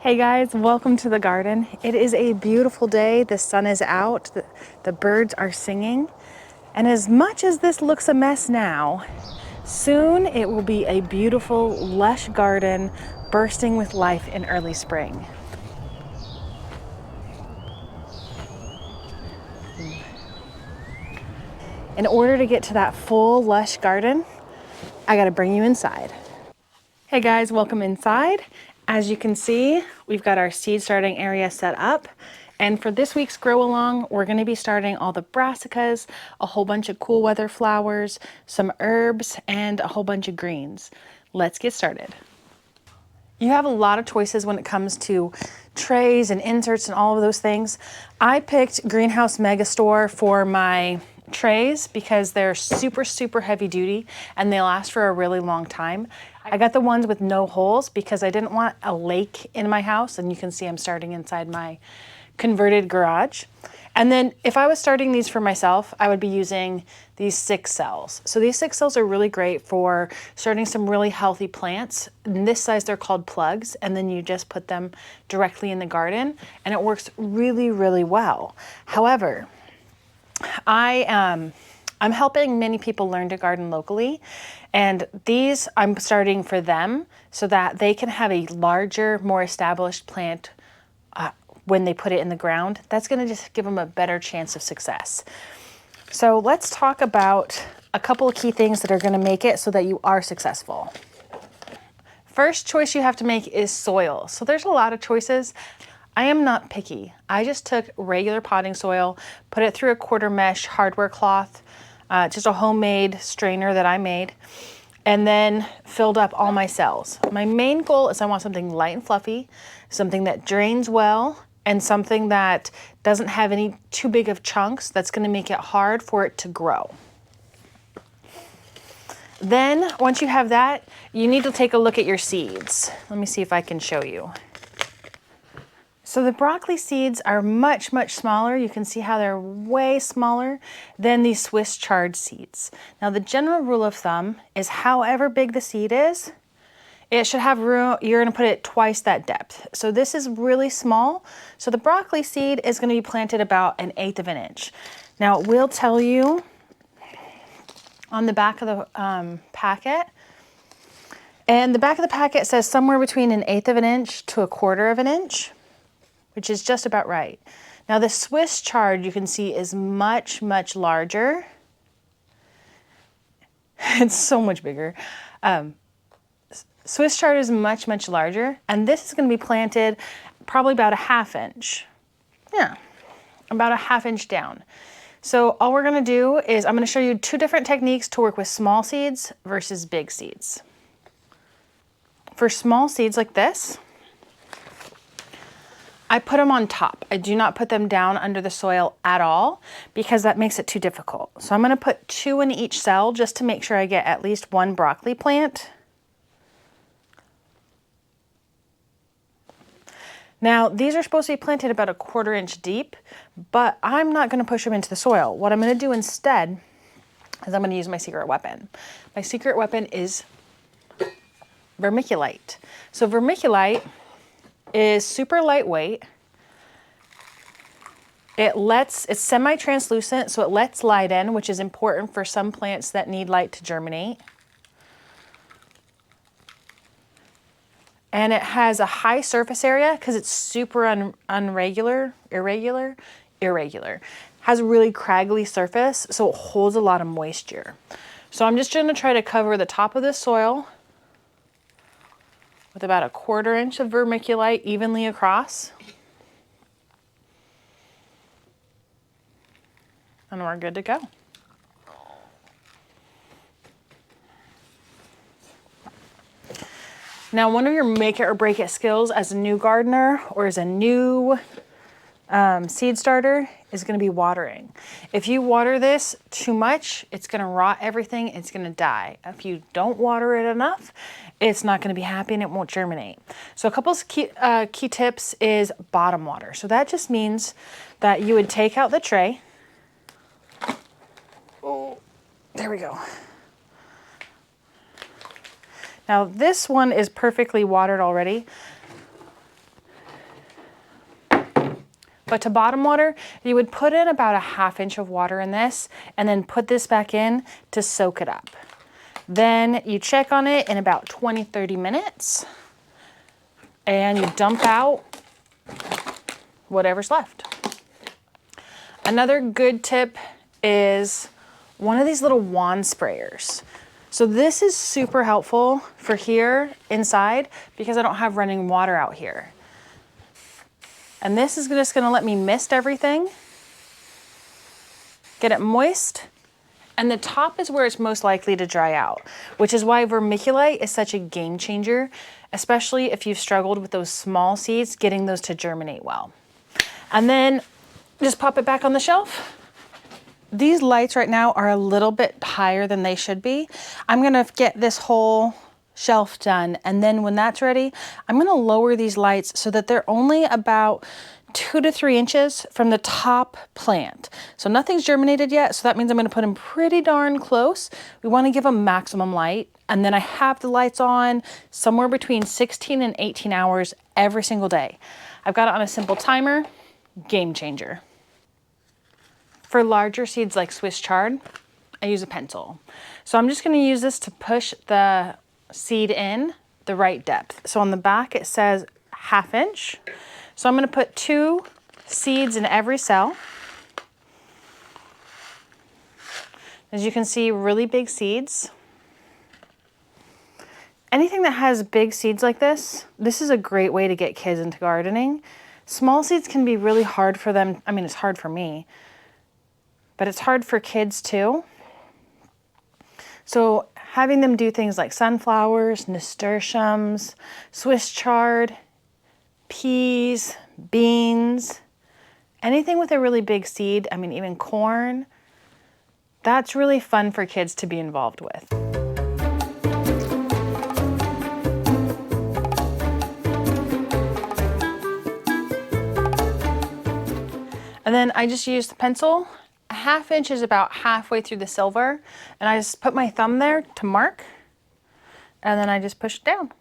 Hey guys, welcome to the garden. It is a beautiful day. The sun is out, the birds are singing. And as much as this looks a mess now, soon it will be a beautiful, lush garden bursting with life in early spring. In order to get to that full, lush garden, I gotta bring you inside. Hey guys, welcome inside. As you can see, we've got our seed starting area set up. And for this week's grow along, we're gonna be starting all the brassicas, a whole bunch of cool weather flowers, some herbs, and a whole bunch of greens. Let's get started. You have a lot of choices when it comes to trays and inserts and all of those things. I picked Greenhouse Megastore for my trays because they're super heavy duty and they last for a really long time. I got the ones with no holes because I didn't want a lake in my house, and you can see I'm starting inside my converted garage. And then if I was starting these for myself, I would be using these 6 cells. So these 6 cells are really great for starting some really healthy plants. In this size, they're called plugs, and then you just put them directly in the garden, and it works really well. However, I'm helping many people learn to garden locally, and these I'm starting for them so that they can have a larger, more established plant when they put it in the ground. That's going to just give them a better chance of success. So let's talk about a couple of key things that are going to make it so that you are successful. First choice you have to make is soil. So there's a lot of choices. I am not picky. I just took regular potting soil, put it through a quarter mesh hardware cloth, just a homemade strainer that I made, and then filled up all my cells. My main goal is I want something light and fluffy, something that drains well, and something that doesn't have any too big of chunks that's going to make it hard for it to grow. Then once you have that, you need to take a look at your seeds. Let me see if I can show you. So the broccoli seeds are much smaller. You can see how they're way smaller than these Swiss chard seeds. Now the general rule of thumb is however big the seed is, it should have room, you're gonna put it twice that depth. So this is really small. So the broccoli seed is gonna be planted about 1/8 of an inch. Now it will tell you on the back of the packet, and the back of the packet says somewhere between 1/8 of an inch to 1/4 of an inch, which is just about right. Now the Swiss chard you can see is much larger. It's so much bigger. Swiss chard is much larger, and this is going to be planted probably about 1/2 inch. Yeah, about 1/2 inch down. So all we're going to do is I'm going to show you 2 different techniques to work with small seeds versus big seeds. For small seeds like this, I put them on top. I do not put them down under the soil at all because that makes it too difficult. So I'm going to put 2 in each cell just to make sure I get at least 1 broccoli plant. Now, these are supposed to be planted about 1/4 inch deep, but I'm not going to push them into the soil. What I'm going to do instead is I'm going to use my secret weapon. My secret weapon is vermiculite. So vermiculite is super lightweight. It's semi-translucent, so it lets light in, which is important for some plants that need light to germinate. And it has a high surface area because it's super irregular. Has a really craggy surface, so it holds a lot of moisture. So I'm just going to try to cover the top of this soil with about 1/4 inch of vermiculite evenly across. And we're good to go. Now, one of your make it or break it skills as a new gardener or as a new seed starter is going to be watering. If you water this too much, it's going to rot everything. It's going to die. If you don't water it enough, it's not going to be happy and it won't germinate. So a couple of key tips is bottom water. So that just means that you would take out the tray. Oh, there we go. Now this one is perfectly watered already. But to bottom water, you would put in about a 1/2 inch of water in this and then put this back in to soak it up. Then you check on it in about 20-30 minutes and you dump out whatever's left. Another good tip is one of these little wand sprayers. So this is super helpful for here inside because I don't have running water out here. And this is just gonna let me mist everything, get it moist, and the top is where it's most likely to dry out, which is why vermiculite is such a game changer, especially if you've struggled with those small seeds, getting those to germinate well. And then just pop it back on the shelf. These lights right now are a little bit higher than they should be. I'm gonna get this whole shelf done, and then when that's ready, I'm gonna lower these lights so that they're only about 2 to 3 inches from the top plant. So nothing's germinated yet, so that means I'm gonna put them pretty darn close. We wanna give them maximum light, and then I have the lights on somewhere between 16 and 18 hours every single day. I've got it on a simple timer, game changer. For larger seeds like Swiss chard, I use a pencil. So I'm just gonna use this to push the seed in the right depth. So on the back it says 1/2 inch. So I'm gonna put 2 seeds in every cell. As you can see, really big seeds. Anything that has big seeds like this is a great way to get kids into gardening. Small seeds can be really hard for them. I mean, it's hard for me, but it's hard for kids too. So having them do things like sunflowers, nasturtiums, Swiss chard, peas, beans, anything with a really big seed, I mean, even corn, that's really fun for kids to be involved with. And then I just used the pencil. 1/2 inch is about halfway through the silver, and I just put my thumb there to mark, and then I just push it down.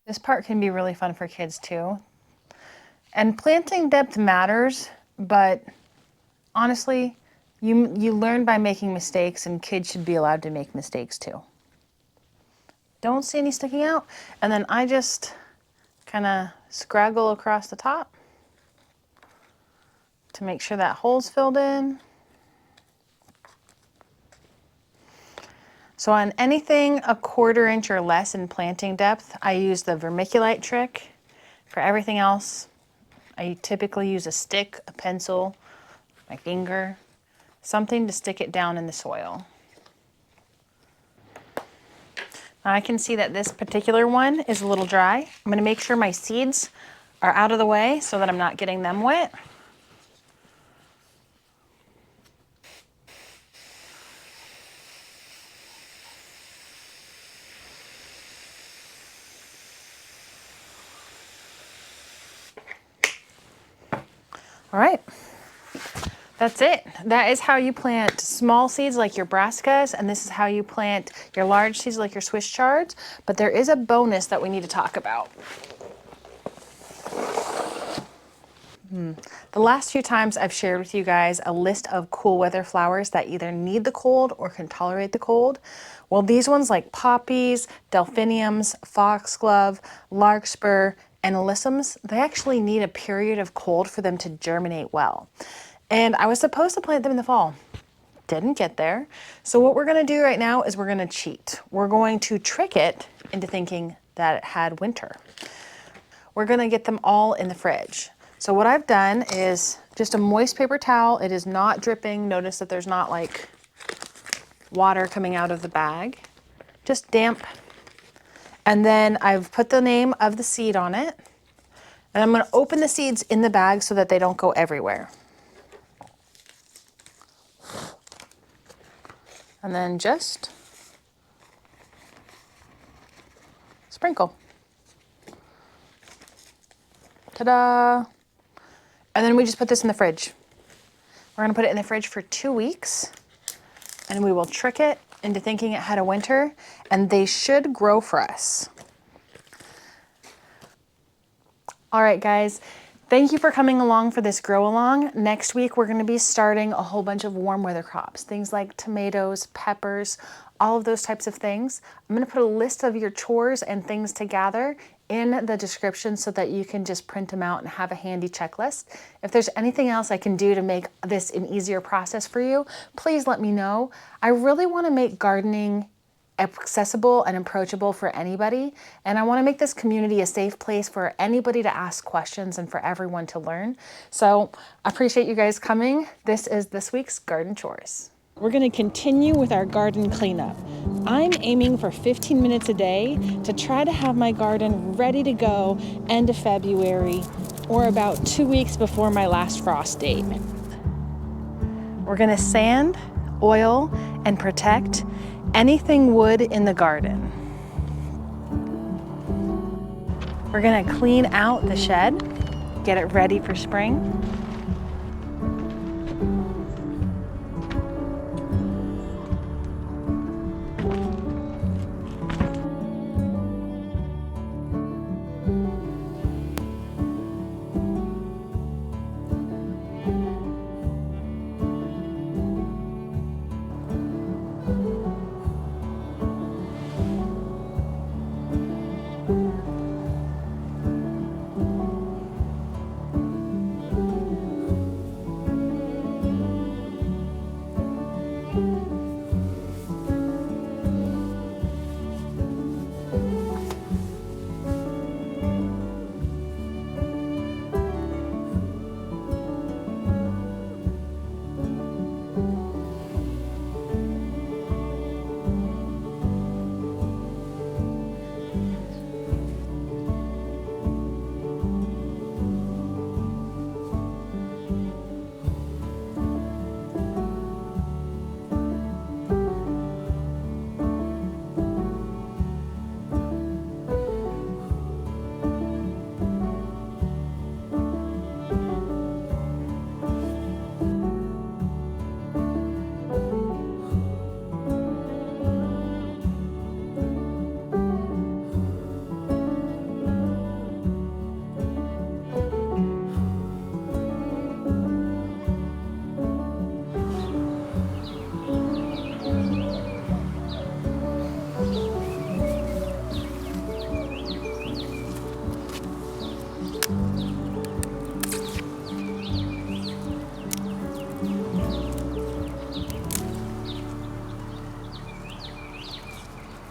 This part can be really fun for kids too. And planting depth matters, but honestly, you learn by making mistakes, and kids should be allowed to make mistakes too. Don't see any sticking out. And then I just kind of scraggle across the top to make sure that hole's filled in. So on anything a 1/4 inch or less in planting depth, I use the vermiculite trick. For everything else, I typically use a stick, a pencil, my finger, something to stick it down in the soil. Now I can see that this particular one is a little dry. I'm gonna make sure my seeds are out of the way so that I'm not getting them wet. All right, that's it. That is how you plant small seeds like your Brasicas, and this is how you plant your large seeds like your Swiss chards. But there is a bonus that we need to talk about. The last few times I've shared with you guys a list of cool weather flowers that either need the cold or can tolerate the cold. Well, these ones like poppies, delphiniums, foxglove, larkspur, and alyssums, they actually need a period of cold for them to germinate well. And I was supposed to plant them in the fall. Didn't get there. So what we're gonna do right now is we're gonna cheat. We're going to trick it into thinking that it had winter. We're gonna get them all in the fridge. So what I've done is just a moist paper towel. It is not dripping. Notice that there's not like water coming out of the bag, just damp. And then I've put the name of the seed on it. And I'm gonna open the seeds in the bag so that they don't go everywhere. And then just sprinkle. Ta-da! And then we just put this in the fridge. We're gonna put it in the fridge for 2 weeks, and we will trick it into thinking ahead of winter, and they should grow for us. All right, guys, thank you for coming along for this grow along. Next week, we're going to be starting a whole bunch of warm weather crops, things like tomatoes, peppers, all of those types of things. I'm going to put a list of your chores and things to gather in the description so that you can just print them out and have a handy checklist. If there's anything else I can do to make this an easier process for you, please let me know. I really want to make gardening accessible and approachable for anybody. And I want to make this community a safe place for anybody to ask questions and for everyone to learn. So I appreciate you guys coming. This is this week's Garden Chores. We're going to continue with our garden cleanup. I'm aiming for 15 minutes a day to try to have my garden ready to go end of February or about 2 weeks before my last frost date. We're going to sand, oil, and protect anything wood in the garden. We're going to clean out the shed, get it ready for spring.